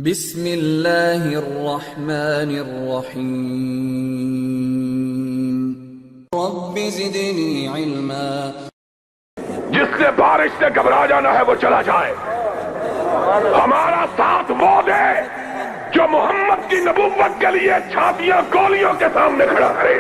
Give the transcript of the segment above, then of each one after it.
بسم اللہ الرحمن الرحیم رب زدنی علما۔ جس نے بارش سے گھبرا جانا ہے وہ چلا جائے، ہمارا ساتھ وہ دے جو محمد کی نبوت کے لیے چھاتیاں گولیوں کے سامنے کھڑا کرے۔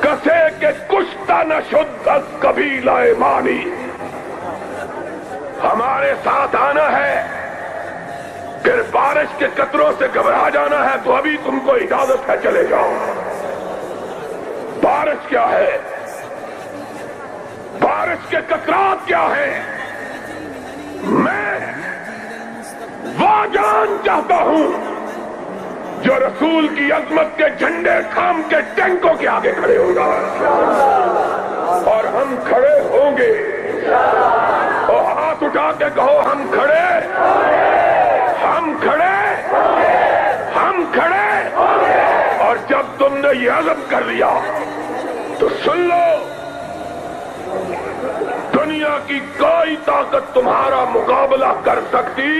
کسے کے کشتا نہ شد از قبیلہ مانی، ہمارے ساتھ آنا ہے۔ پھر بارش کے قطروں سے گھبرا جانا ہے تو ابھی تم کو اجازت ہے، چلے جاؤ۔ بارش کیا ہے؟ بارش کے قطرات کیا ہیں؟ میں وہ جان چاہتا ہوں جو رسول کی عظمت کے جھنڈے تھام کے ٹینکوں کے آگے کھڑے ہوگا، اور ہم کھڑے ہوں گے۔ اور ہاتھ اٹھا کے کہو، ہم کھڑے، ہم کھڑے، ہم کھڑے۔ اور جب تم نے یہ عزم کر لیا تو سن لو، دنیا کی کوئی طاقت تمہارا مقابلہ کر سکتی۔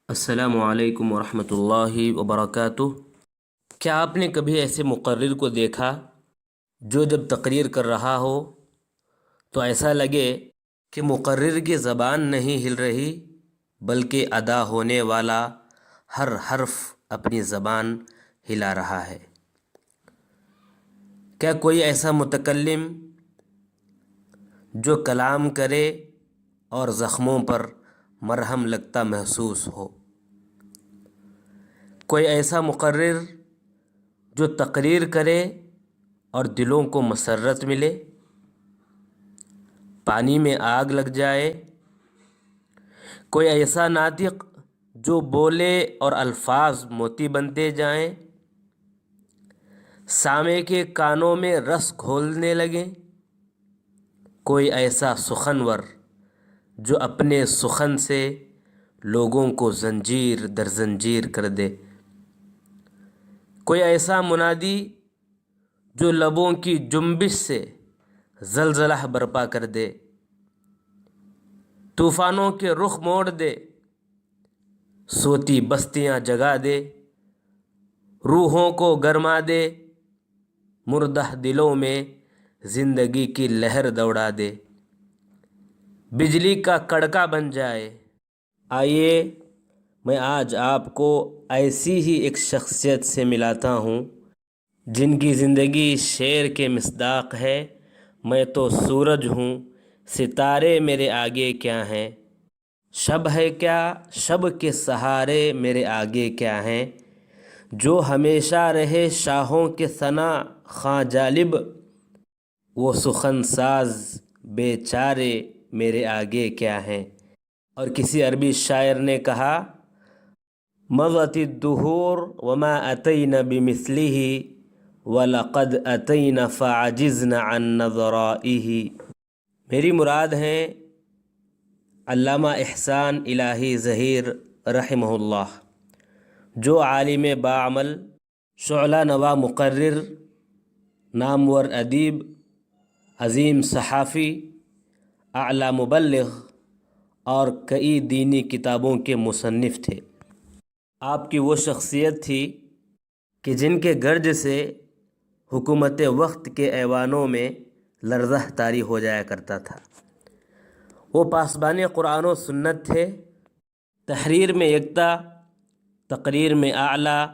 السلام علیکم ورحمۃ اللہ وبرکاتہ۔ کیا آپ نے کبھی ایسے مقرر کو دیکھا جو جب تقریر کر رہا ہو تو ایسا لگے کہ مقرر کی زبان نہیں ہل رہی بلکہ ادا ہونے والا ہر حرف اپنی زبان ہلا رہا ہے؟ کیا کوئی ایسا متکلم جو کلام کرے اور زخموں پر مرہم لگتا محسوس ہو؟ کوئی ایسا مقرر جو تقریر کرے اور دلوں کو مسرت ملے، پانی میں آگ لگ جائے؟ کوئی ایسا ناطق جو بولے اور الفاظ موتی بنتے جائیں، سامع کے کانوں میں رس گھولنے لگیں؟ کوئی ایسا سخنور جو اپنے سخن سے لوگوں کو زنجیر در زنجیر کر دے؟ کوئی ایسا منادی جو لبوں کی جنبش سے زلزلہ برپا کر دے، طوفانوں کے رخ موڑ دے، سوتی بستیاں جگا دے، روحوں کو گرما دے، مردہ دلوں میں زندگی کی لہر دوڑا دے، بجلی کا کڑکا بن جائے؟ آئیے میں آج آپ کو ایسی ہی ایک شخصیت سے ملاتا ہوں جن کی زندگی شعر کے مصداق ہے۔ میں تو سورج ہوں، ستارے میرے آگے کیا ہیں؟ شب ہے کیا، شب کے سہارے میرے آگے کیا ہیں؟ جو ہمیشہ رہے شاہوں کے ثنا خواں جالب، وہ سخن ساز بے چارے میرے آگے کیا ہیں؟ اور کسی عربی شاعر نے کہا، مضت الدہور وما اتینا بمثلہ وَلَقَدْ أَتَيْنَا فَعَجِزْنَا عَنْ نَظَرَائِهِ۔ میری مراد ہیں علامہ احسان الہی ظہیر رحمہ اللہ، جو عالم باعمل، شعلہ نوا مقرر، نامور ادیب، عظیم صحافی، اعلیٰ مبلغ اور کئی دینی کتابوں کے مصنف تھے۔ آپ کی وہ شخصیت تھی کہ جن کے گرج سے حکومت وقت کے ایوانوں میں لرزہ طاری ہو جایا کرتا تھا۔ وہ پاسبان قرآن و سنت تھے، تحریر میں یکتا، تقریر میں اعلیٰ،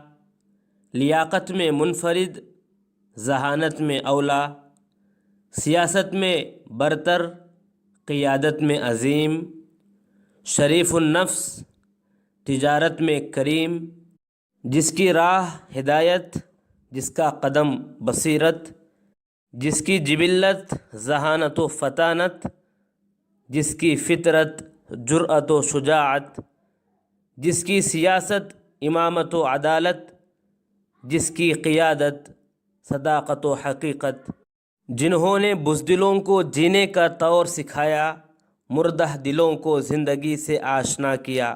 لیاقت میں منفرد، ذہانت میں اولیٰ، سیاست میں برتر، قیادت میں عظیم، شریف النفس، تجارت میں کریم، جس کی راہ ہدایت، جس کا قدم بصیرت، جس کی جبلت ذہانت و فطانت، جس کی فطرت جرأت و شجاعت، جس کی سیاست امامت و عدالت، جس کی قیادت صداقت و حقیقت، جنہوں نے بزدلوں کو جینے کا طور سکھایا، مردہ دلوں کو زندگی سے آشنا کیا،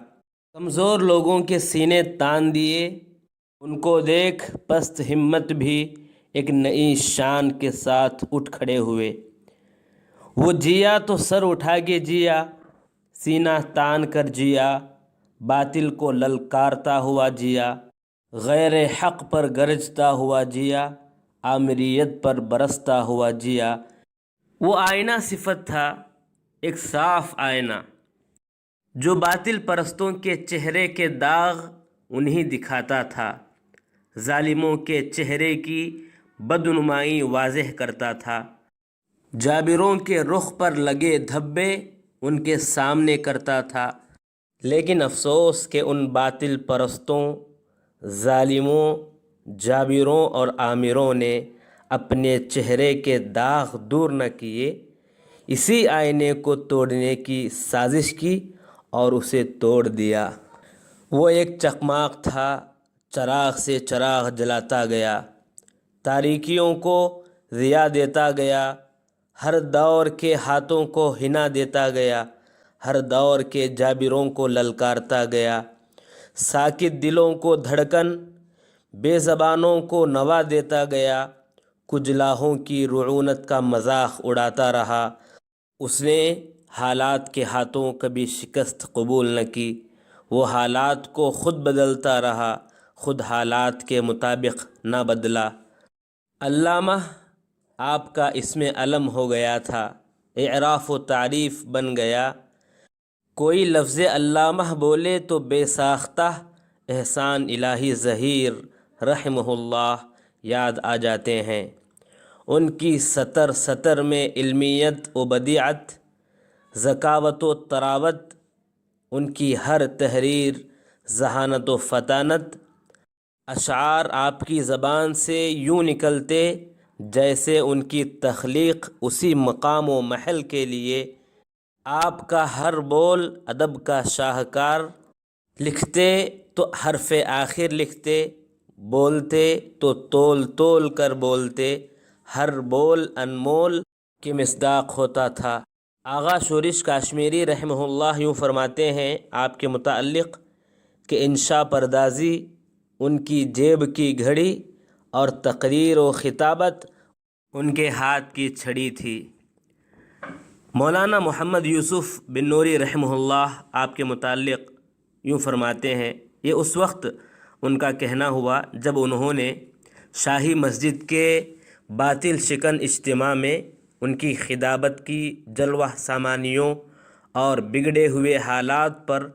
کمزور لوگوں کے سینے تان دیے، ان کو دیکھ پست ہمت بھی ایک نئی شان کے ساتھ اٹھ کھڑے ہوئے۔ وہ جیا تو سر اٹھا کے جیا، سینہ تان کر جیا، باطل کو للکارتا ہوا جیا، غیر حق پر گرجتا ہوا جیا، آمریت پر برستا ہوا جیا۔ وہ آئینہ صفت تھا، ایک صاف آئینہ، جو باطل پرستوں کے چہرے کے داغ انہی دکھاتا تھا، ظالموں کے چہرے کی بدنمائی واضح کرتا تھا، جابروں کے رخ پر لگے دھبے ان کے سامنے کرتا تھا۔ لیکن افسوس کہ ان باطل پرستوں، ظالموں، جابروں اور آمروں نے اپنے چہرے کے داغ دور نہ کیے، اسی آئینے کو توڑنے کی سازش کی اور اسے توڑ دیا۔ وہ ایک چکماق تھا، چراغ سے چراغ جلاتا گیا، تاریکیوں کو ضیاء دیتا گیا، ہر دور کے ہاتھوں کو حنا دیتا گیا، ہر دور کے جابروں کو للکارتا گیا، ساکت دلوں کو دھڑکن، بے زبانوں کو نوا دیتا گیا، کجلاہوں کی رعونت کا مذاق اڑاتا رہا۔ اس نے حالات کے ہاتھوں کبھی شکست قبول نہ کی، وہ حالات کو خود بدلتا رہا، خود حالات کے مطابق نہ بدلا۔ علامہ آپ کا اسم علم ہو گیا تھا، اعراف و تعریف بن گیا۔ کوئی لفظ علامہ بولے تو بے ساختہ احسان الہی ظہیر رحمہ اللہ یاد آ جاتے ہیں۔ ان کی سطر سطر میں علمیت و بدیعت، ذکاوت و طراوت، ان کی ہر تحریر ذہانت و فطانت۔ اشعار آپ کی زبان سے یوں نکلتے جیسے ان کی تخلیق اسی مقام و محل کے لیے۔ آپ کا ہر بول ادب کا شاہکار، لکھتے تو حرف آخر لکھتے، بولتے تو تول تول کر بولتے، ہر بول انمول کے مصداق ہوتا تھا۔ آغا شورش کاشمیری رحمہ اللہ یوں فرماتے ہیں آپ کے متعلق کہ انشاء پردازی ان کی جیب کی گھڑی اور تقریر و خطابت ان کے ہاتھ کی چھڑی تھی۔ مولانا محمد یوسف بن نوری رحمہ اللہ آپ کے متعلق یوں فرماتے ہیں، یہ اس وقت ان کا کہنا ہوا جب انہوں نے شاہی مسجد کے باطل شکن اجتماع میں ان کی خطابت کی جلوہ سامانیوں اور بگڑے ہوئے حالات پر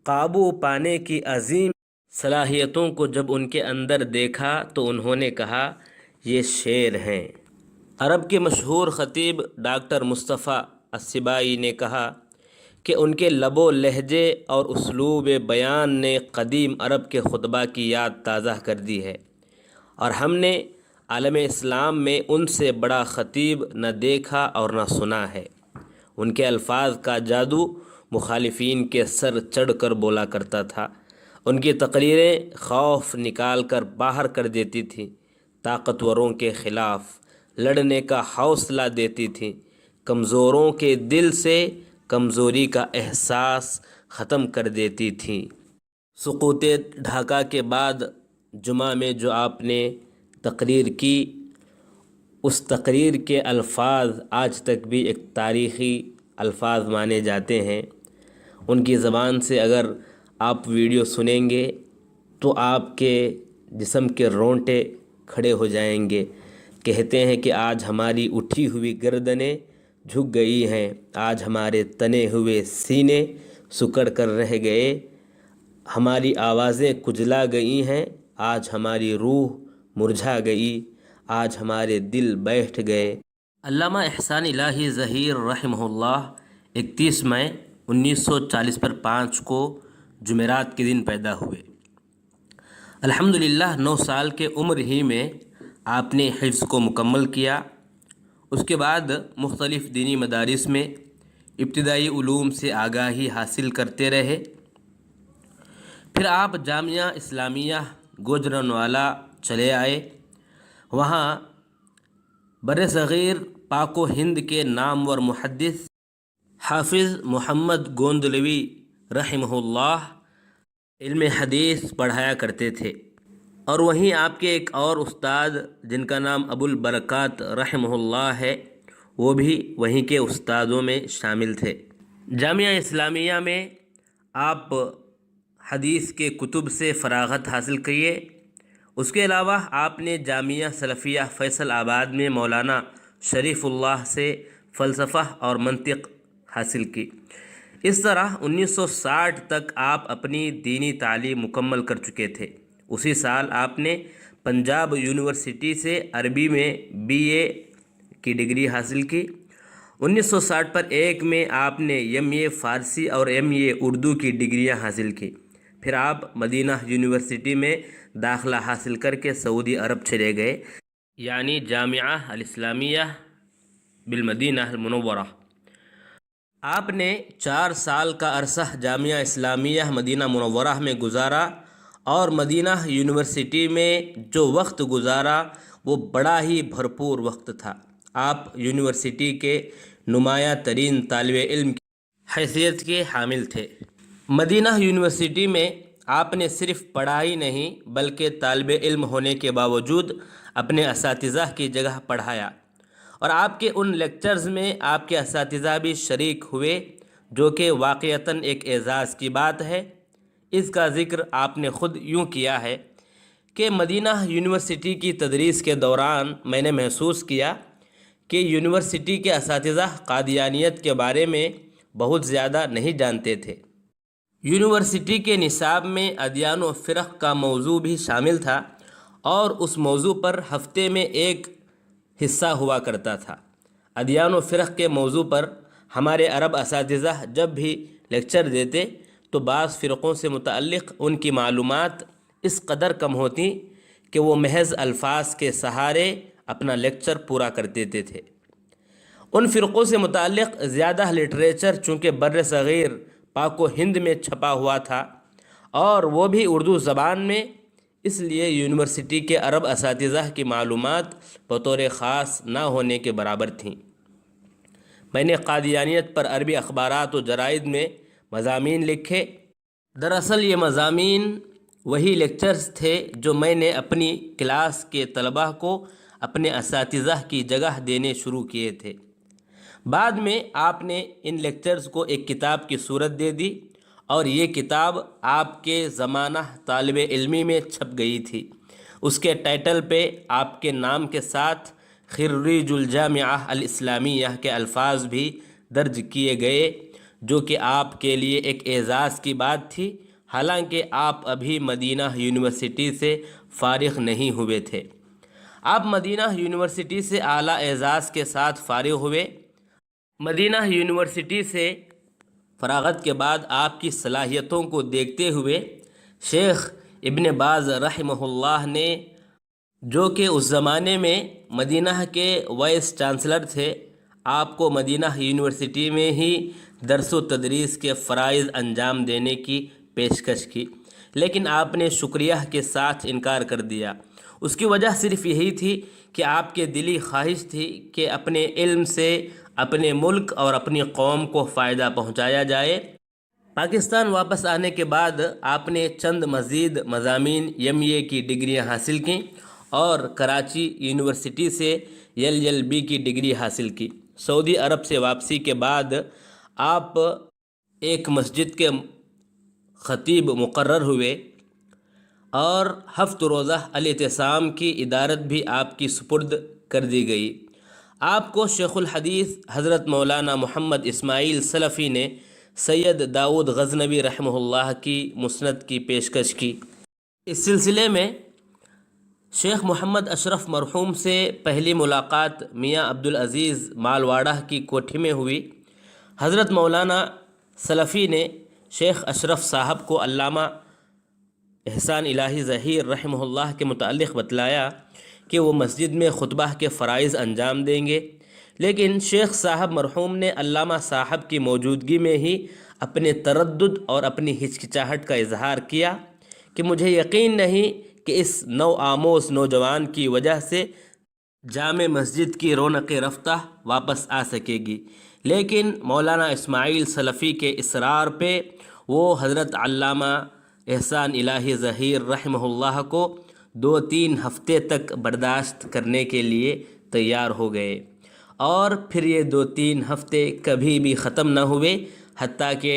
قابو پانے کی عظیم صلاحیتوں کو جب ان کے اندر دیکھا تو انہوں نے کہا یہ شعر ہیں۔ عرب کے مشہور خطیب ڈاکٹر مصطفیٰ السبائی نے کہا کہ ان کے لب و لہجے اور اسلوب بیان نے قدیم عرب کے خطبہ کی یاد تازہ کر دی ہے، اور ہم نے عالم اسلام میں ان سے بڑا خطیب نہ دیکھا اور نہ سنا ہے۔ ان کے الفاظ کا جادو مخالفین کے سر چڑھ کر بولا کرتا تھا۔ ان کی تقریریں خوف نکال کر باہر کر دیتی تھیں، طاقتوروں کے خلاف لڑنے کا حوصلہ دیتی تھیں، کمزوروں کے دل سے کمزوری کا احساس ختم کر دیتی تھیں۔ سقوط ڈھاکہ کے بعد جمعہ میں جو آپ نے تقریر کی، اس تقریر کے الفاظ آج تک بھی ایک تاریخی الفاظ مانے جاتے ہیں۔ ان کی زبان سے اگر آپ ویڈیو سنیں گے تو آپ کے جسم کے رونٹے کھڑے ہو جائیں گے۔ کہتے ہیں کہ آج ہماری اٹھی ہوئی گردنیں جھک گئی ہیں، آج ہمارے تنے ہوئے سینے سکڑ کر رہ گئے، ہماری آوازیں کجلا گئی ہیں، آج ہماری روح مرجھا گئی، آج ہمارے دل بیٹھ گئے۔ علامہ احسان الہی ظہیر رحمہ اللہ 31 مئی 1940 کو جمعرات کے دن پیدا ہوئے۔ الحمدللہ 9 سال کے عمر ہی میں آپ نے حفظ کو مکمل کیا۔ اس کے بعد مختلف دینی مدارس میں ابتدائی علوم سے آگاہی حاصل کرتے رہے۔ پھر آپ جامعہ اسلامیہ گوجرانوالہ چلے آئے۔ وہاں برصغیر پاک و ہند کے نامور محدث حافظ محمد گوندلوی رحمہ اللہ علم حدیث پڑھایا کرتے تھے۔ اور وہیں آپ کے ایک اور استاد جن کا نام ابو البرکات رحمہ اللہ ہے، وہ بھی وہیں کے استادوں میں شامل تھے۔ جامعہ اسلامیہ میں آپ حدیث کے کتب سے فراغت حاصل کیے۔ اس کے علاوہ آپ نے جامعہ سلفیہ فیصل آباد میں مولانا شریف اللہ سے فلسفہ اور منطق حاصل کی۔ اس طرح 1960 تک آپ اپنی دینی تعلیم مکمل کر چکے تھے۔ اسی سال آپ نے پنجاب یونیورسٹی سے عربی میں BA کی ڈگری حاصل کی۔ 1961 میں آپ نے MA فارسی اور MA اردو کی ڈگریاں حاصل کی۔ پھر آپ مدینہ یونیورسٹی میں داخلہ حاصل کر کے سعودی عرب چلے گئے، یعنی جامعہ الاسلامیہ بالمدینہ المنورہ۔ آپ نے 4 سال کا عرصہ جامعہ اسلامیہ مدینہ منورہ میں گزارا اور مدینہ یونیورسٹی میں جو وقت گزارا وہ بڑا ہی بھرپور وقت تھا۔ آپ یونیورسٹی کے نمایاں ترین طالب علم کی حیثیت کے حامل تھے۔ مدینہ یونیورسٹی میں آپ نے صرف پڑھائی نہیں بلکہ طالب علم ہونے کے باوجود اپنے اساتذہ کی جگہ پڑھایا، اور آپ کے ان لیکچرز میں آپ کے اساتذہ بھی شریک ہوئے، جو کہ واقعتاً ایک اعزاز کی بات ہے۔ اس کا ذکر آپ نے خود یوں کیا ہے کہ مدینہ یونیورسٹی کی تدریس کے دوران میں نے محسوس کیا کہ یونیورسٹی کے اساتذہ قادیانیت کے بارے میں بہت زیادہ نہیں جانتے تھے۔ یونیورسٹی کے نصاب میں ادیان و فرق کا موضوع بھی شامل تھا، اور اس موضوع پر ہفتے میں ایک حصہ ہوا کرتا تھا۔ ادیان و فرق کے موضوع پر ہمارے عرب اساتذہ جب بھی لیکچر دیتے تو بعض فرقوں سے متعلق ان کی معلومات اس قدر کم ہوتی کہ وہ محض الفاظ کے سہارے اپنا لیکچر پورا کر دیتے تھے۔ ان فرقوں سے متعلق زیادہ لٹریچر چونکہ بر صغیر پاک و ہند میں چھپا ہوا تھا اور وہ بھی اردو زبان میں، اس لیے یونیورسٹی کے عرب اساتذہ کی معلومات بطور خاص نہ ہونے کے برابر تھیں۔ میں نے قادیانیت پر عربی اخبارات و جرائد میں مضامین لکھے۔ دراصل یہ مضامین وہی لیکچرز تھے جو میں نے اپنی کلاس کے طلباء کو اپنے اساتذہ کی جگہ دینے شروع کیے تھے۔ بعد میں آپ نے ان لیکچرز کو ایک کتاب کی صورت دے دی، اور یہ کتاب آپ کے زمانہ طالب علمی میں چھپ گئی تھی۔ اس کے ٹائٹل پہ آپ کے نام کے ساتھ خريج الجامعہ الاسلامیہ کے الفاظ بھی درج کیے گئے، جو کہ آپ کے لیے ایک اعزاز کی بات تھی، حالانکہ آپ ابھی مدینہ یونیورسٹی سے فارغ نہیں ہوئے تھے۔ آپ مدینہ یونیورسٹی سے اعلیٰ اعزاز کے ساتھ فارغ ہوئے۔ مدینہ یونیورسٹی سے فراغت کے بعد آپ کی صلاحیتوں کو دیکھتے ہوئے شیخ ابن باز رحمہ اللہ نے، جو کہ اس زمانے میں مدینہ کے وائس چانسلر تھے، آپ کو مدینہ یونیورسٹی میں ہی درس و تدریس کے فرائض انجام دینے کی پیشکش کی، لیکن آپ نے شکریہ کے ساتھ انکار کر دیا۔ اس کی وجہ صرف یہی تھی کہ آپ کے دلی خواہش تھی کہ اپنے علم سے اپنے ملک اور اپنی قوم کو فائدہ پہنچایا جائے۔ پاکستان واپس آنے کے بعد آپ نے چند مزید مضامین MA کی ڈگریاں حاصل کیں اور کراچی یونیورسٹی سے LLB کی ڈگری حاصل کی۔ سعودی عرب سے واپسی کے بعد آپ ایک مسجد کے خطیب مقرر ہوئے، اور 7 روزہ الاعتصام کی ادارت بھی آپ کی سپرد کر دی گئی۔ آپ کو شیخ الحدیث حضرت مولانا محمد اسماعیل سلفی نے سید داؤد غزنوی رحمہ اللہ کی مسند کی پیشکش کی۔ اس سلسلے میں شیخ محمد اشرف مرحوم سے پہلی ملاقات میاں عبدالعزیز مالواڑہ کی کوٹھی میں ہوئی۔ حضرت مولانا سلفی نے شیخ اشرف صاحب کو علامہ احسان الہی ظہیر رحمہ اللہ کے متعلق بتلایا کہ وہ مسجد میں خطبہ کے فرائض انجام دیں گے، لیکن شیخ صاحب مرحوم نے علامہ صاحب کی موجودگی میں ہی اپنے تردد اور اپنی ہچکچاہٹ کا اظہار کیا کہ مجھے یقین نہیں کہ اس نو آموز نوجوان کی وجہ سے جامع مسجد کی رونق رفتہ واپس آ سکے گی۔ لیکن مولانا اسماعیل سلفی کے اصرار پہ وہ حضرت علامہ احسان الہی ظہیر رحمہ اللہ کو 2-3 ہفتے تک برداشت کرنے کے لیے تیار ہو گئے، اور پھر یہ 2-3 ہفتے کبھی بھی ختم نہ ہوئے، حتیٰ کہ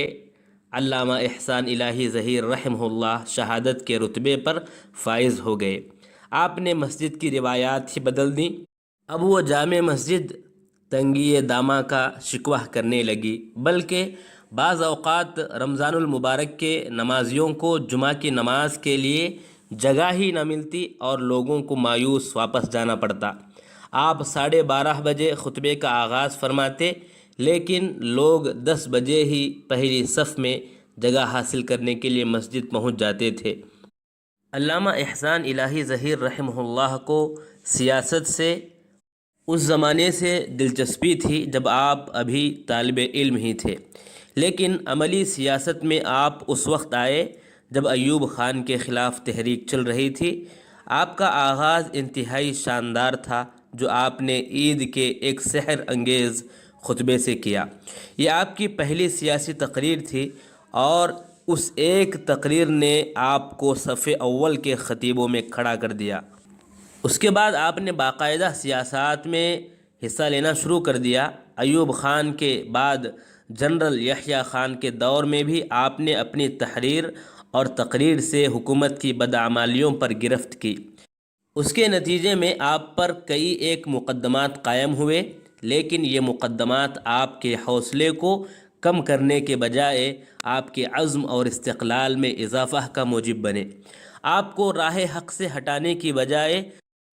علامہ احسان الہی ظہیر رحمہ اللہ شہادت کے رتبے پر فائز ہو گئے۔ آپ نے مسجد کی روایات ہی بدل دیں۔ اب وہ جامع مسجد تنگی دامہ کا شکوہ کرنے لگی، بلکہ بعض اوقات رمضان المبارک کے نمازیوں کو جمعہ کی نماز کے لیے جگہ ہی نہ ملتی اور لوگوں کو مایوس واپس جانا پڑتا۔ آپ 12:30 بجے خطبے کا آغاز فرماتے، لیکن لوگ 10 بجے ہی پہلی صف میں جگہ حاصل کرنے کے لیے مسجد پہنچ جاتے تھے۔ علامہ احسان الہی ظہیر رحمہ اللہ کو سیاست سے اس زمانے سے دلچسپی تھی جب آپ ابھی طالب علم ہی تھے، لیکن عملی سیاست میں آپ اس وقت آئے جب ایوب خان کے خلاف تحریک چل رہی تھی۔ آپ کا آغاز انتہائی شاندار تھا جو آپ نے عید کے ایک سحر انگیز خطبے سے کیا۔ یہ آپ کی پہلی سیاسی تقریر تھی، اور اس ایک تقریر نے آپ کو صف اول کے خطیبوں میں کھڑا کر دیا۔ اس کے بعد آپ نے باقاعدہ سیاست میں حصہ لینا شروع کر دیا۔ ایوب خان کے بعد جنرل یحییٰ خان کے دور میں بھی آپ نے اپنی تحریر اور تقریر سے حکومت کی بدعمالیوں پر گرفت کی۔ اس کے نتیجے میں آپ پر کئی ایک مقدمات قائم ہوئے، لیکن یہ مقدمات آپ کے حوصلے کو کم کرنے کے بجائے آپ کے عزم اور استقلال میں اضافہ کا موجب بنے۔ آپ کو راہ حق سے ہٹانے کی بجائے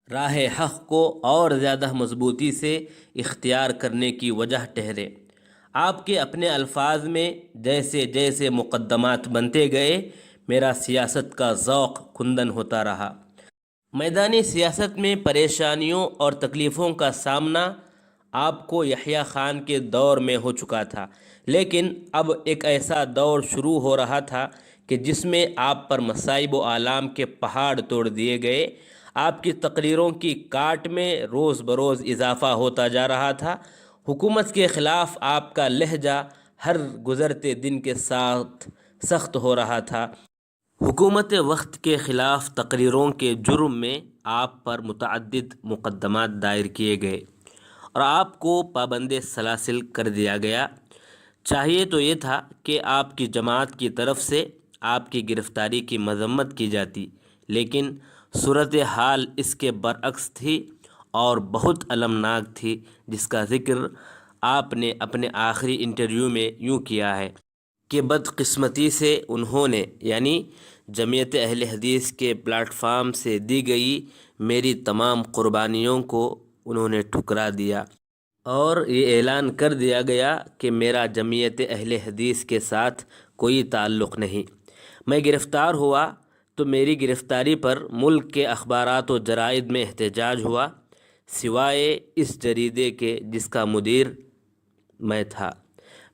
راہ حق کو اور زیادہ مضبوطی سے اختیار کرنے کی وجہ ٹھہرے۔ آپ کے اپنے الفاظ میں جیسے جیسے مقدمات بنتے گئے، میرا سیاست کا ذوق کندن ہوتا رہا۔ میدانی سیاست میں پریشانیوں اور تکلیفوں کا سامنا آپ کو یحییٰ خان کے دور میں ہو چکا تھا، لیکن اب ایک ایسا دور شروع ہو رہا تھا کہ جس میں آپ پر مصائب و آلام کے پہاڑ توڑ دیے گئے۔ آپ کی تقریروں کی کاٹ میں روز بروز اضافہ ہوتا جا رہا تھا۔ حکومت کے خلاف آپ کا لہجہ ہر گزرتے دن کے ساتھ سخت ہو رہا تھا۔ حکومت وقت کے خلاف تقریروں کے جرم میں آپ پر متعدد مقدمات دائر کیے گئے اور آپ کو پابند سلاسل کر دیا گیا۔ چاہیے تو یہ تھا کہ آپ کی جماعت کی طرف سے آپ کی گرفتاری کی مذمت کی جاتی، لیکن صورتحال اس کے برعکس تھی اور بہت المناک تھی، جس کا ذکر آپ نے اپنے آخری انٹرویو میں یوں کیا ہے کہ بدقسمتی سے انہوں نے، یعنی جمعیت اہل حدیث کے پلیٹ فارم سے دی گئی میری تمام قربانیوں کو انہوں نے ٹھکرا دیا، اور یہ اعلان کر دیا گیا کہ میرا جمعیت اہل حدیث کے ساتھ کوئی تعلق نہیں۔ میں گرفتار ہوا تو میری گرفتاری پر ملک کے اخبارات و جرائد میں احتجاج ہوا، سوائے اس جریدے کے جس کا مدیر میں تھا۔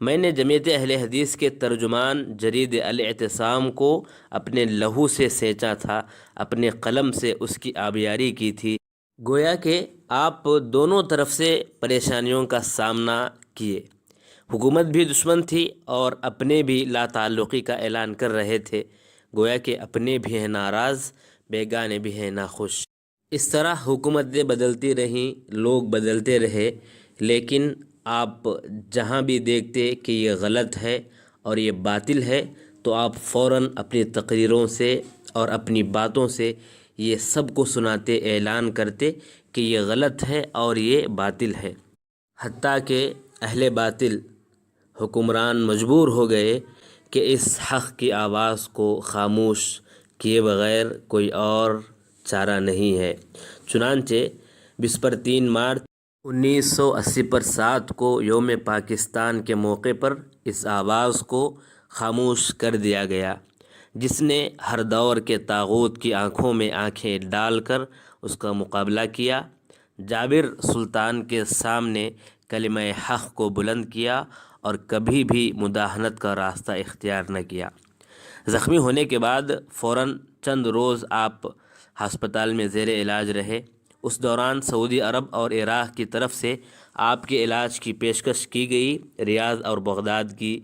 میں نے جمعیت اہل حدیث کے ترجمان جرید الاعتصام کو اپنے لہو سے سینچا تھا، اپنے قلم سے اس کی آبیاری کی تھی۔ گویا کہ آپ دونوں طرف سے پریشانیوں کا سامنا کیے۔ حکومت بھی دشمن تھی اور اپنے بھی لا تعلقی کا اعلان کر رہے تھے۔ گویا کہ اپنے بھی ہیں ناراض، بیگانے بھی ہیں ناخوش۔ اس طرح حکومتیں بدلتی رہیں، لوگ بدلتے رہے، لیکن آپ جہاں بھی دیکھتے کہ یہ غلط ہے اور یہ باطل ہے تو آپ فوراً اپنی تقریروں سے اور اپنی باتوں سے یہ سب کو سناتے، اعلان کرتے کہ یہ غلط ہے اور یہ باطل ہے، حتیٰ کہ اہل باطل حکمران مجبور ہو گئے کہ اس حق کی آواز کو خاموش کیے بغیر کوئی اور چارہ نہیں ہے۔ چنانچہ بسپر 3 مارچ 1980 پر 7 کو یوم پاکستان کے موقع پر اس آواز کو خاموش کر دیا گیا، جس نے ہر دور کے طاغوت کی آنکھوں میں آنکھیں ڈال کر اس کا مقابلہ کیا، جابر سلطان کے سامنے کلمہ حق کو بلند کیا اور کبھی بھی مداہنت کا راستہ اختیار نہ کیا۔ زخمی ہونے کے بعد فوراً چند روز آپ ہسپتال میں زیر علاج رہے۔ اس دوران سعودی عرب اور عراق کی طرف سے آپ کے علاج کی پیشکش کی گئی۔ ریاض اور بغداد کی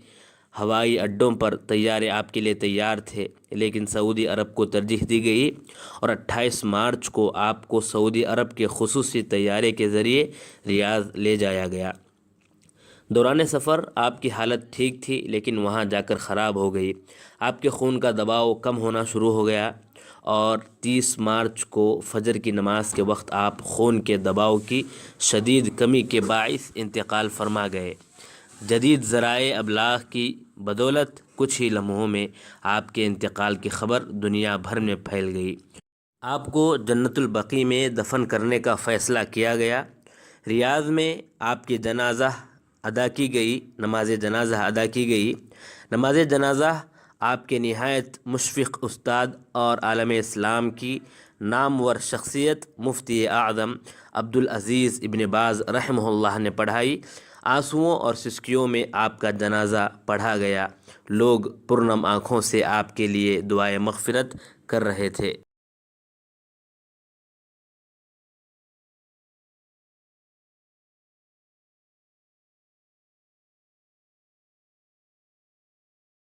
ہوائی اڈوں پر طیارے آپ کے لیے تیار تھے، لیکن سعودی عرب کو ترجیح دی گئی اور 28 مارچ کو آپ کو سعودی عرب کے خصوصی طیارے کے ذریعے ریاض لے جایا گیا۔ دوران سفر آپ کی حالت ٹھیک تھی، لیکن وہاں جا کر خراب ہو گئی۔ آپ کے خون کا دباؤ کم ہونا شروع ہو گیا اور 30 مارچ کو فجر کی نماز کے وقت آپ خون کے دباؤ کی شدید کمی کے باعث انتقال فرما گئے۔ جدید ذرائع ابلاغ کی بدولت کچھ ہی لمحوں میں آپ کے انتقال کی خبر دنیا بھر میں پھیل گئی۔ آپ کو جنت البقیع میں دفن کرنے کا فیصلہ کیا گیا۔ ریاض میں آپ کی جنازہ ادا کی گئی، نماز جنازہ ادا کی گئی۔ نماز جنازہ آپ کے نہایت مشفق استاد اور عالم اسلام کی نامور شخصیت مفتی اعظم عبدالعزیز ابن باز رحمہ اللہ نے پڑھائی۔ آنسوؤں اور سسکیوں میں آپ کا جنازہ پڑھا گیا۔ لوگ پرنم آنکھوں سے آپ کے لیے دعائے مغفرت کر رہے تھے۔